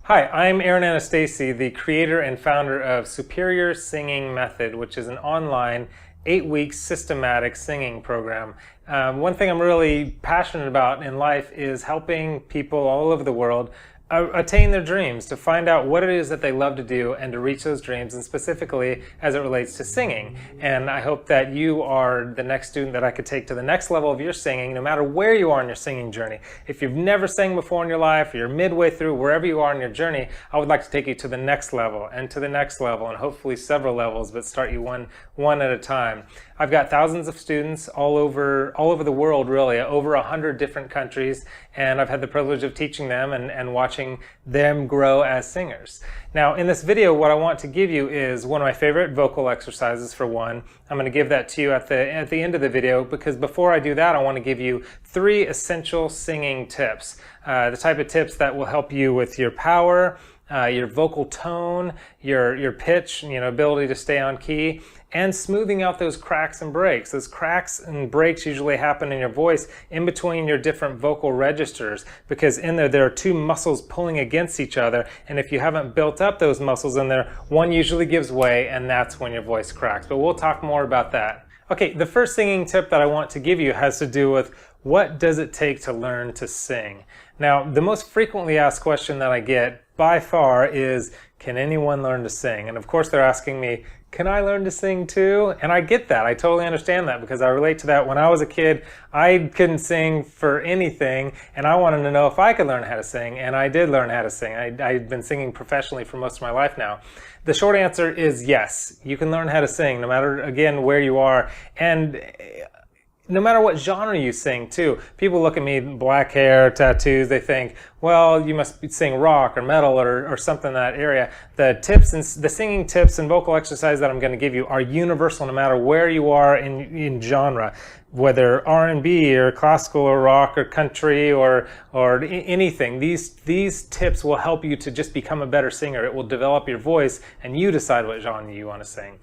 Hi, I'm Aaron Anastasi, the creator and founder of Superior Singing Method, which is an online 8-week systematic singing program. One thing I'm really passionate about in life is helping people all over the world attain their dreams, to find out what it is that they love to do and to reach those dreams, and specifically as it relates to singing. And I hope that you are the next student that I could take to the next level of your singing, no matter where you are in your singing journey. If you've never sang before in your life, or you're midway through, wherever you are in your journey, I would like to take you to the next level and to the next level, and hopefully several levels, but start you one at a time. I've got thousands of students all over the world, really, over 100 different countries, and I've had the privilege of teaching them and watching them grow as singers. Now, in this video, what I want to give you is one of my favorite vocal exercises, for one. I'm going to give that to you at the end of the video, because before I do that, I want to give you 3 essential singing tips. The type of tips that will help you with your power, your vocal tone, your pitch, ability to stay on key, and smoothing out those cracks and breaks. Those cracks and breaks usually happen in your voice in between your different vocal registers, because in there are 2 muscles pulling against each other, and if you haven't built up those muscles in there, one usually gives way, and that's when your voice cracks. But we'll talk more about that. Okay, the first singing tip that I want to give you has to do with what does it take to learn to sing. Now, the most frequently asked question that I get by far is, can anyone learn to sing? And of course they're asking me, can I learn to sing too? And I get that. I totally understand that, because I relate to that. When I was a kid, I couldn't sing for anything, and I wanted to know if I could learn how to sing, and I did learn how to sing. I've been singing professionally for most of my life now. The short answer is yes, you can learn how to sing, no matter, again, where you are, and no matter what genre you sing too. People look at me, black hair, tattoos, they think, well, you must sing rock or metal or something in that area. The tips and the singing tips and vocal exercises that I'm going to give you are universal, no matter where you are in genre, whether R&B or classical or rock or country or anything. These tips will help you to just become a better singer. It will develop your voice, and you decide what genre you want to sing.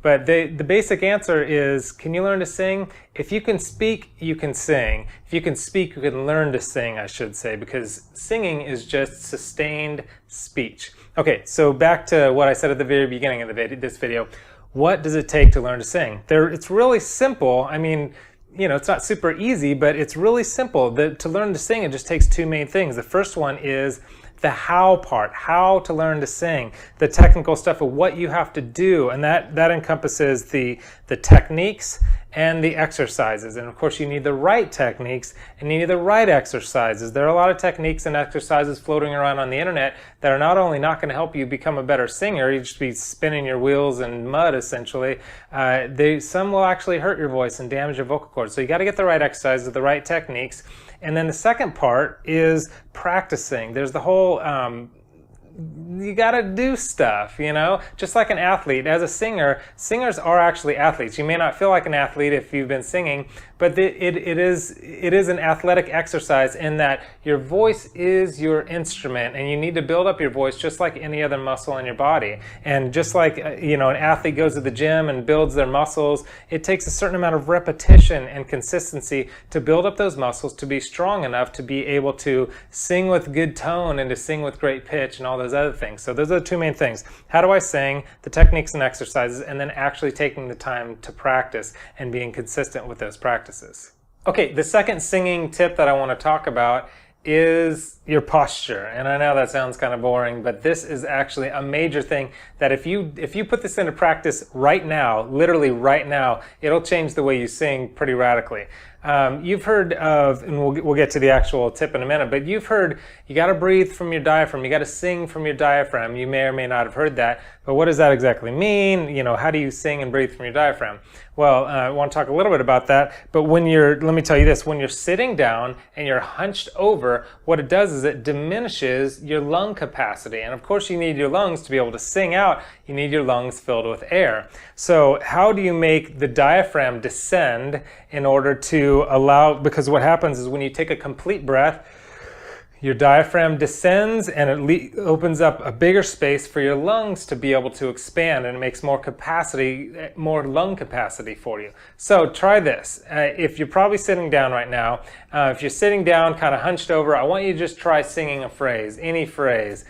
But the basic answer is, can you learn to sing? If you can speak, you can sing. If you can speak, you can learn to sing, I should say, because singing is just sustained speech. Okay, so back to what I said at the very beginning of this video. What does it take to learn to sing? It's really simple. I mean, it's not super easy, but it's really simple. To learn to sing, it just takes 2 main things. The first one is the how part, how to learn to sing, the technical stuff of what you have to do, and that encompasses the techniques and the exercises. And of course, you need the right techniques and you need the right exercises. There are a lot of techniques and exercises floating around on the internet that are not only not going to help you become a better singer, you just be spinning your wheels in mud essentially, some will actually hurt your voice and damage your vocal cords. So you got to get the right exercises, the right techniques. And then the second part is practicing. There's the whole, you gotta do stuff, just like an athlete. As a singer, singers are actually athletes. You may not feel like an athlete if you've been singing, but it is an athletic exercise in that your voice is your instrument, and you need to build up your voice just like any other muscle in your body. And just like an athlete goes to the gym and builds their muscles, it takes a certain amount of repetition and consistency to build up those muscles to be strong enough to be able to sing with good tone and to sing with great pitch and all those other things. So those are the 2 main things. How do I sing, the techniques and exercises, and then actually taking the time to practice and being consistent with those practices. Okay, the second singing tip that I want to talk about is your posture. And I know that sounds kind of boring, but this is actually a major thing that if you put this into practice right now, literally right now, it'll change the way you sing pretty radically. You've heard of, and we'll get to the actual tip in a minute, but you've heard you got to breathe from your diaphragm. You got to sing from your diaphragm. You may or may not have heard that, but what does that exactly mean? How do you sing and breathe from your diaphragm? Well, I want to talk a little bit about that, but let me tell you this, when you're sitting down and you're hunched over, what it does is it diminishes your lung capacity. And of course you need your lungs to be able to sing out. You need your lungs filled with air. So how do you make the diaphragm descend in order to allow, because what happens is when you take a complete breath, Your diaphragm descends and it opens up a bigger space for your lungs to be able to expand, and it makes more capacity, more lung capacity for you. So try this. If you're probably sitting down right now, if you're sitting down kind of hunched over, I want you to just try singing a phrase, any phrase.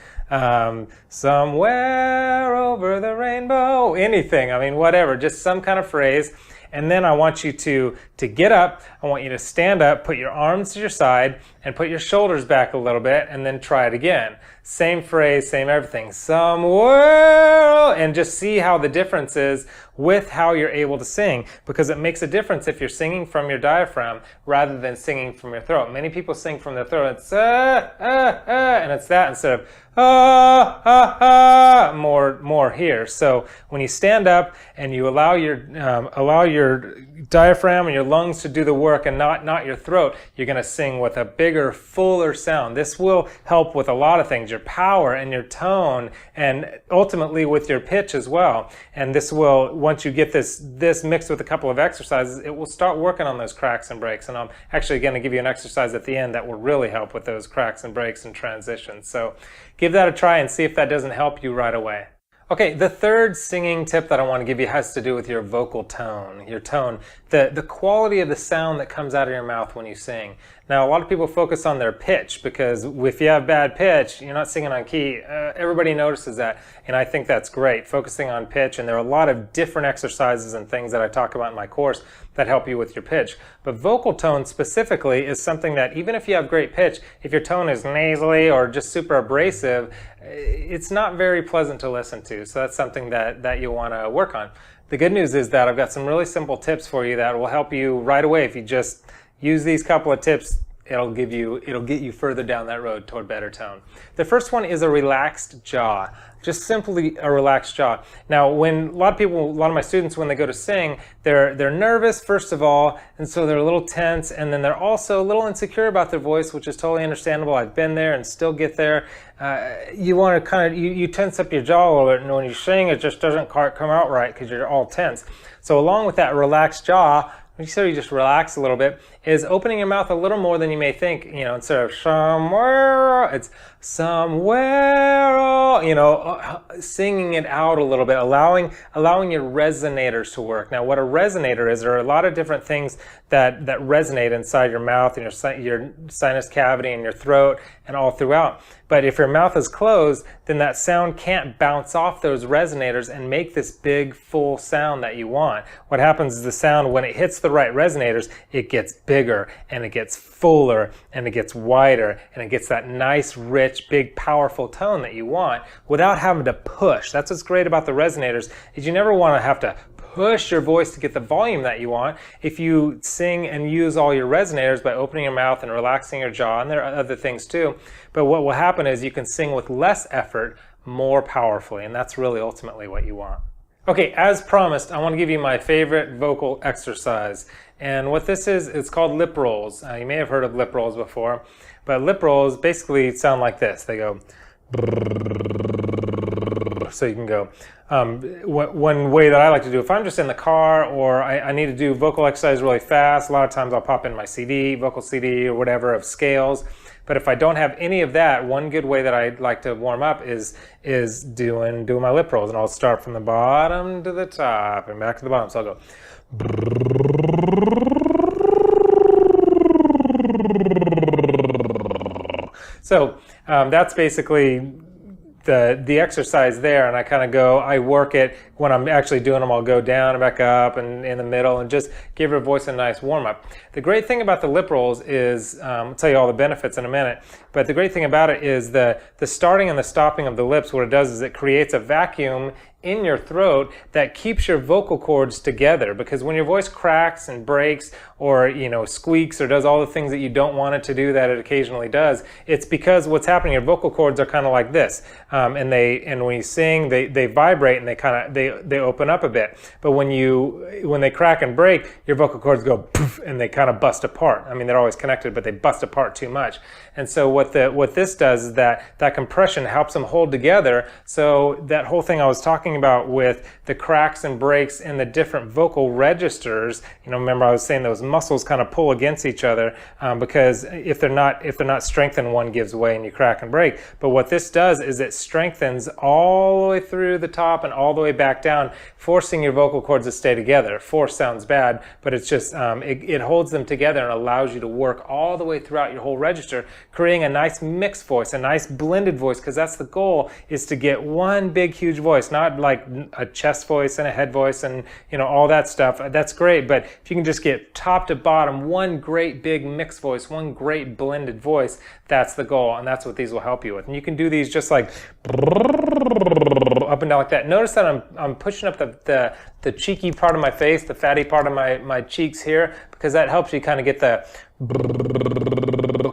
Somewhere over the rainbow, anything, I mean, whatever, just some kind of phrase. And then I want you to get up. I want you to stand up, put your arms to your side, and put your shoulders back a little bit, and then try it again. Same phrase, same everything. Somewhere, and just see how the difference is with how you're able to sing, because it makes a difference if you're singing from your diaphragm rather than singing from your throat. Many people sing from their throat. It's and it's that instead of more here. So when you stand up and you allow your diaphragm and your lungs to do the work and not your throat, you're going to sing with a bigger, fuller sound. This will help with a lot of things, your power and your tone, and ultimately with your pitch as well. And this will, once you get this mixed with a couple of exercises, it will start working on those cracks and breaks. And I'm actually going to give you an exercise at the end that will really help with those cracks and breaks and transitions. So give that a try and see if that doesn't help you right away. Okay, the third singing tip that I want to give you has to do with your vocal tone, your tone, the quality of the sound that comes out of your mouth when you sing. Now, a lot of people focus on their pitch, because if you have bad pitch, you're not singing on key. Everybody notices that, and I think that's great, focusing on pitch. And there are a lot of different exercises and things that I talk about in my course that help you with your pitch. But vocal tone specifically is something that even if you have great pitch, if your tone is nasally or just super abrasive, it's not very pleasant to listen to. So that's something that you want to work on. The good news is that I've got some really simple tips for you that will help you right away. If you just use these couple of tips, it'll get you further down that road toward better tone. The first one is a relaxed jaw. Just simply a relaxed jaw. Now, when a lot of my students, when they go to sing, they're nervous first of all, and so they're a little tense, and then they're also a little insecure about their voice, which is totally understandable. I've been there and still get there. You want to kind of you tense up your jaw a little bit, and when you sing, it just doesn't quite come out right because you're all tense. So along with that relaxed jaw, so you just relax a little bit, is opening your mouth a little more than you may think. Instead of somewhere, it's somewhere, singing it out a little bit, allowing your resonators to work. Now, what a resonator is, there are a lot of different things that resonate inside your mouth and your sinus cavity and your throat and all throughout. But if your mouth is closed, then that sound can't bounce off those resonators and make this big, full sound that you want. What happens is the sound, when it hits the right resonators, it gets bigger and it gets fuller and it gets wider and it gets that nice, rich, big, powerful tone that you want without having to push. That's what's great about the resonators, is you never want to have to push your voice to get the volume that you want. If you sing and use all your resonators by opening your mouth and relaxing your jaw, and there are other things too, but what will happen is you can sing with less effort, more powerfully, and that's really ultimately what you want. Okay, as promised, I want to give you my favorite vocal exercise. And what this is, it's called lip rolls. You may have heard of lip rolls before, but lip rolls basically sound like this. They go, so you can go. One way that I like to do, if I'm just in the car or I need to do vocal exercise really fast, a lot of times I'll pop in my CD, vocal CD or whatever of scales. But if I don't have any of that, one good way that I like to warm up is doing my lip rolls. And I'll start from the bottom to the top and back to the bottom. So I'll go. So that's basically the exercise there, and I kind of I work it. When I'm actually doing them, I'll go down and back up and in the middle and just give your voice a nice warm up. The great thing about the lip rolls is, I'll tell you all the benefits in a minute, but the great thing about it is the starting and the stopping of the lips. What it does is it creates a vacuum in your throat that keeps your vocal cords together, because when your voice cracks and breaks or squeaks or does all the things that you don't want it to do that it occasionally does, it's because what's happening, your vocal cords are kind of like this, and when you sing they vibrate and they open up a bit. But when they crack and break, your vocal cords go poof, and they kind of bust apart. I mean, they're always connected, but they bust apart too much. And so what this does is that compression helps them hold together. So that whole thing I was talking about with the cracks and breaks in the different vocal registers, remember I was saying those muscles kind of pull against each other, because if they're not strengthened, one gives way and you crack and break. But what this does is it strengthens all the way through the top and all the way back down, forcing your vocal cords to stay together. Force sounds bad, but it's just it holds them together and allows you to work all the way throughout your whole register, creating a nice mixed voice, a nice blended voice, because that's the goal, is to get one big huge voice, not like a chest voice and a head voice and all that stuff. That's great, but if you can just get top to bottom one great big mixed voice, one great blended voice, that's the goal, and that's what these will help you with. And you can do these just like up and down like that. Notice that I'm pushing up the cheeky part of my face, the fatty part of my cheeks here, because that helps you kind of get the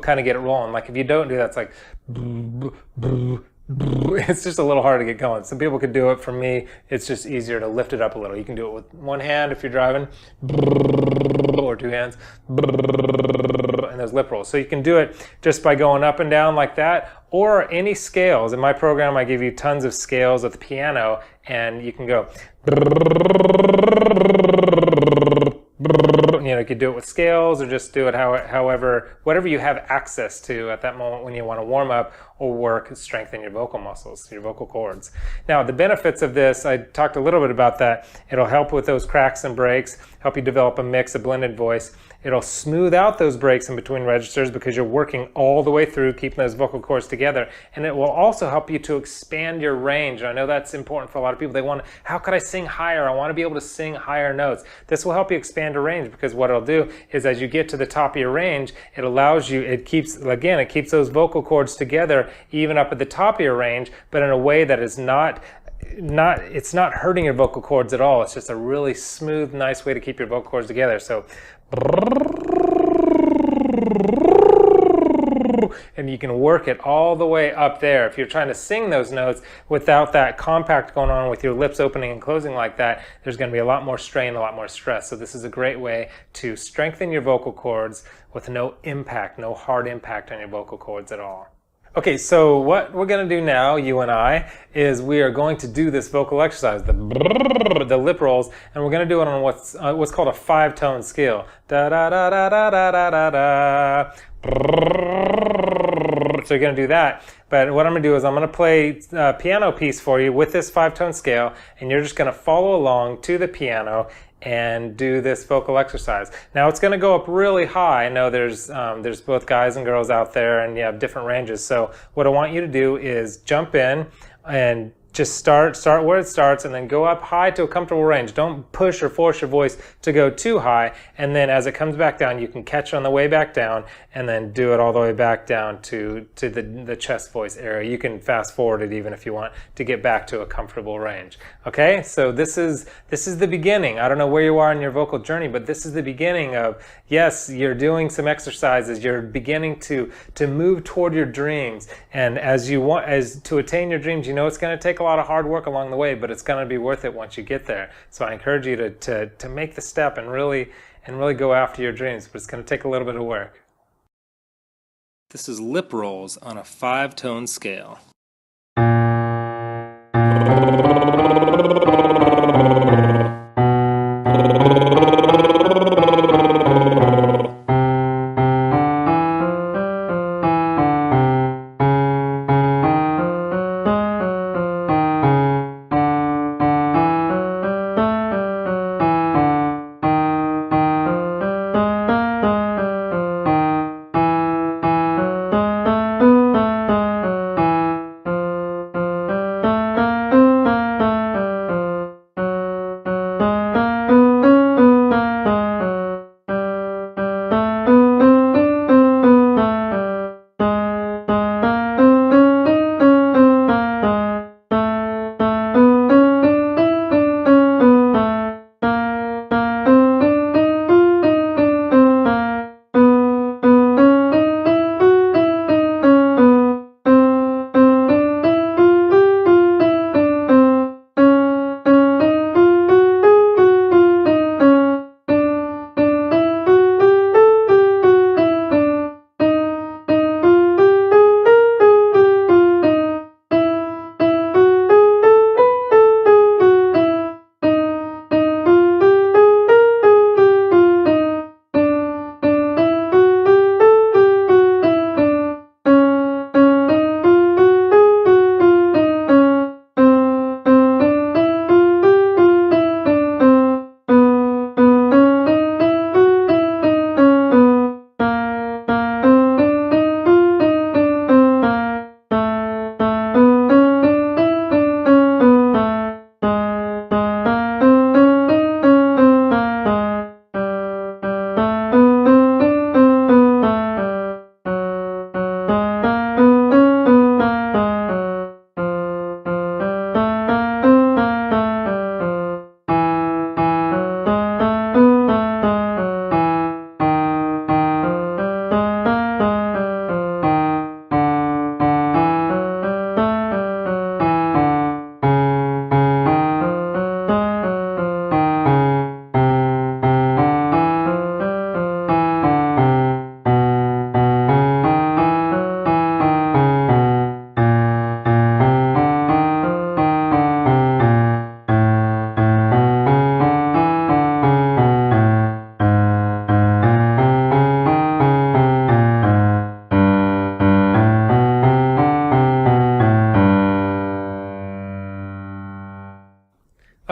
get it rolling. Like if you don't do that, it's like it's just a little hard to get going. Some people could do it. For me, it's just easier to lift it up a little. You can do it with one hand if you're driving, or two hands, and those lip rolls. So you can do it just by going up and down like that, or any scales. In my program, I give you tons of scales at the piano, and you can go. You could do it with scales, or just do it however, whatever you have access to at that moment when you want to warm up or work, strengthen your vocal muscles, your vocal cords. Now, the benefits of this, I talked a little bit about that. It'll help with those cracks and breaks, help you develop a mix, a blended voice. It'll smooth out those breaks in between registers because you're working all the way through, keeping those vocal cords together. And it will also help you to expand your range. And I know that's important for a lot of people. They want, how could I sing higher? I want to be able to sing higher notes. This will help you expand your range, because what it'll do is as you get to the top of your range, it allows you, it keeps those vocal cords together even up at the top of your range, but in a way that is it's not hurting your vocal cords at all. It's just a really smooth, nice way to keep your vocal cords together. So, and you can work it all the way up there. If you're trying to sing those notes without that compact going on with your lips opening and closing like that, there's going to be a lot more strain, a lot more stress. So this is a great way to strengthen your vocal cords with no impact, no hard impact on your vocal cords at all. Okay, so what we're going to do now, you and I, is we are going to do this vocal exercise, the lip rolls, and we're going to do it on what's called a 5-tone scale. Da da da da da da da da. So you're going to do that. But what I'm going to do is I'm going to play a piano piece for you with this 5-tone scale, and you're just going to follow along to the piano and do this vocal exercise. Now it's going to go up really high. I know there's both guys and girls out there, and you have different ranges. So what I want you to do is jump in and just start where it starts, and then go up high to a comfortable range. Don't push or force your voice to go too high, and then as it comes back down, you can catch on the way back down, and then do it all the way back down to the chest voice area. You can fast forward it even if you want to get back to a comfortable range. Okay, so this is the beginning. I don't know where you are in your vocal journey, but this is the beginning of, yes, you're doing some exercises. You're beginning to move toward your dreams, and as to attain your dreams, you know it's going to take a lot of hard work along the way, but it's going to be worth it once you get there. So I encourage you to make the step and really go after your dreams, but it's going to take a little bit of work. This is lip rolls on a 5-tone scale.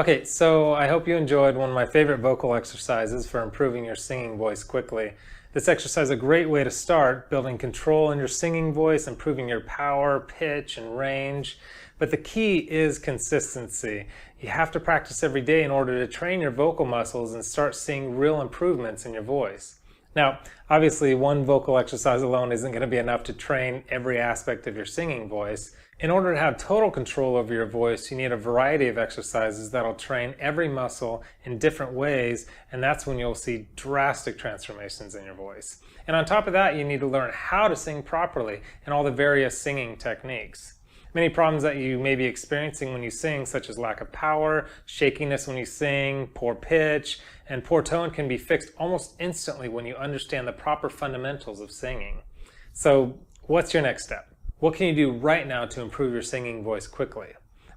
Okay, so I hope you enjoyed one of my favorite vocal exercises for improving your singing voice quickly. This exercise is a great way to start building control in your singing voice, improving your power, pitch, and range. But the key is consistency. You have to practice every day in order to train your vocal muscles and start seeing real improvements in your voice. Now, obviously, one vocal exercise alone isn't going to be enough to train every aspect of your singing voice. In order to have total control over your voice, you need a variety of exercises that'll train every muscle in different ways, and that's when you'll see drastic transformations in your voice. And on top of that, you need to learn how to sing properly and all the various singing techniques. Many problems that you may be experiencing when you sing, such as lack of power, shakiness when you sing, poor pitch, and poor tone can be fixed almost instantly when you understand the proper fundamentals of singing. So, what's your next step? What can you do right now to improve your singing voice quickly?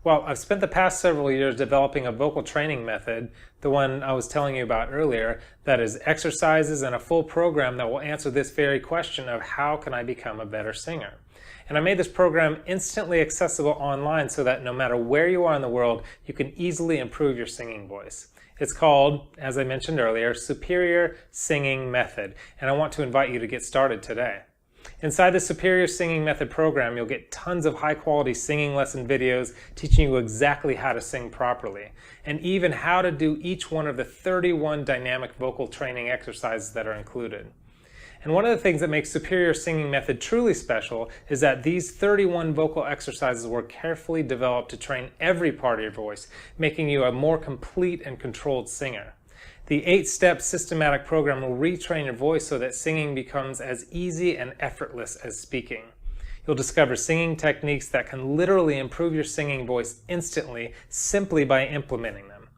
Well, I've spent the past several years developing a vocal training method, the one I was telling you about earlier, that is exercises and a full program that will answer this very question of how can I become a better singer? And I made this program instantly accessible online so that no matter where you are in the world, you can easily improve your singing voice. It's called, as I mentioned earlier, Superior Singing Method, and I want to invite you to get started today. Inside the Superior Singing Method program, you'll get tons of high-quality singing lesson videos teaching you exactly how to sing properly, and even how to do each one of the 31 dynamic vocal training exercises that are included. And one of the things that makes Superior Singing Method truly special is that these 31 vocal exercises were carefully developed to train every part of your voice, making you a more complete and controlled singer. The 8-step systematic program will retrain your voice so that singing becomes as easy and effortless as speaking. You'll discover singing techniques that can literally improve your singing voice instantly simply by implementing them.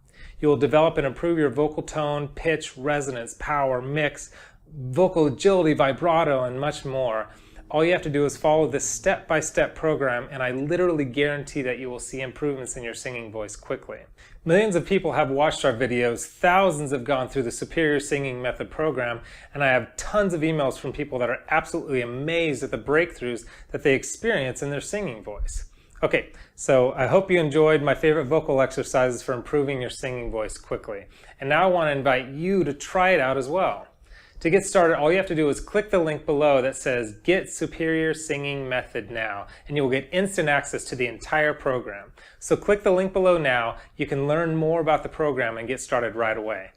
You will develop and improve your vocal tone, pitch, resonance, power, mix, vocal agility, vibrato, and much more. All you have to do is follow this step-by-step program, and I literally guarantee that you will see improvements in your singing voice quickly. Millions of people have watched our videos, thousands have gone through the Superior Singing Method program, and I have tons of emails from people that are absolutely amazed at the breakthroughs that they experience in their singing voice. Okay, so I hope you enjoyed my favorite vocal exercises for improving your singing voice quickly. And now I want to invite you to try it out as well. To get started, all you have to do is click the link below that says Get Superior Singing Method Now, and you will get instant access to the entire program. So click the link below now. You can learn more about the program and get started right away.